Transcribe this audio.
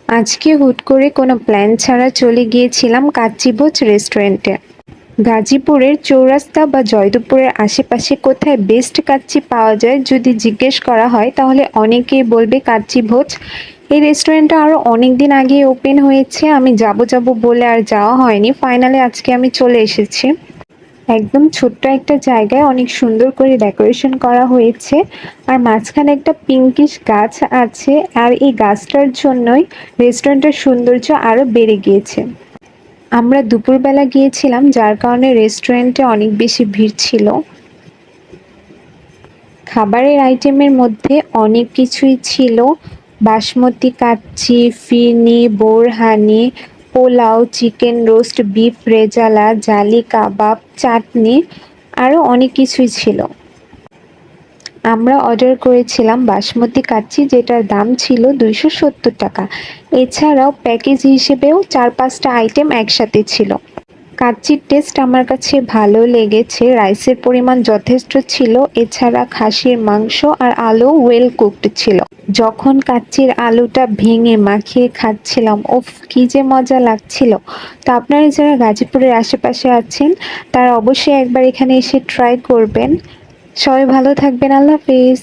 আজকে হুট করে কোনো প্ল্যান ছাড়া চলে গিয়েছিলাম কাচ্চিভোজ রেস্টুরেন্টে। গাজীপুরের চৌরাস্তা বা জয়দেবপুরের আশেপাশে কোথায় বেস্ট কাচ্চি পাওয়া যায় যদি জিজ্ঞেস করা হয় তাহলে অনেকেই বলবে কাচ্চিভোজ। এই রেস্টুরেন্টটা আরো অনেকদিন আগে ওপেন হয়েছে, আমি যাব যাব বলে আর যাওয়া হয়নি। ফাইনালি আজকে আমি চলে এসেছি। একদম ছোট্ট একটা জায়গায় অনেক সুন্দর করে ডেকোরেশন করা হয়েছে, আর মাঝখানে একটা পিঙ্কিশ গাছ আছে, আর এই গাছটার জন্যই রেস্টুরেন্টের সৌন্দর্য আরো বেড়ে গিয়েছে। আমরা দুপুরবেলা গিয়েছিলাম, যার কারণে রেস্টুরেন্টে অনেক বেশি ভিড় ছিল। খাবারের আইটেমের মধ্যে অনেক কিছুই ছিল: basmati kacchi, phirni, borhani, pulao, chicken roast, beef rezala, jali kabab, চাটনি, আরও অনেক কিছুই ছিল। আমরা অর্ডার করেছিলাম বাসমতি কাচ্চি, যেটার দাম ছিল 270 টাকা। এছাড়াও প্যাকেজ হিসেবেও 4-5টা আইটেম একসাথে ছিল। কাচ্চির টেস্ট আমার কাছে ভালো লেগেছে, রাইসের পরিমাণ যথেষ্ট ছিল। এছাড়া খাসির মাংস আর আলু ওয়েল কুকড ছিল। যখন কাচ্চির আলুটা ভেঙে মাখিয়ে খাচ্ছিলাম, উফ কি যে মজা লাগছিল। তো আপনারা যারা গাজীপুরের আশেপাশে আছেন তারা অবশ্যই একবার এখানে এসে ট্রাই করবেন। সবাই ভালো থাকবেন, আল্লাহ হাফিজ।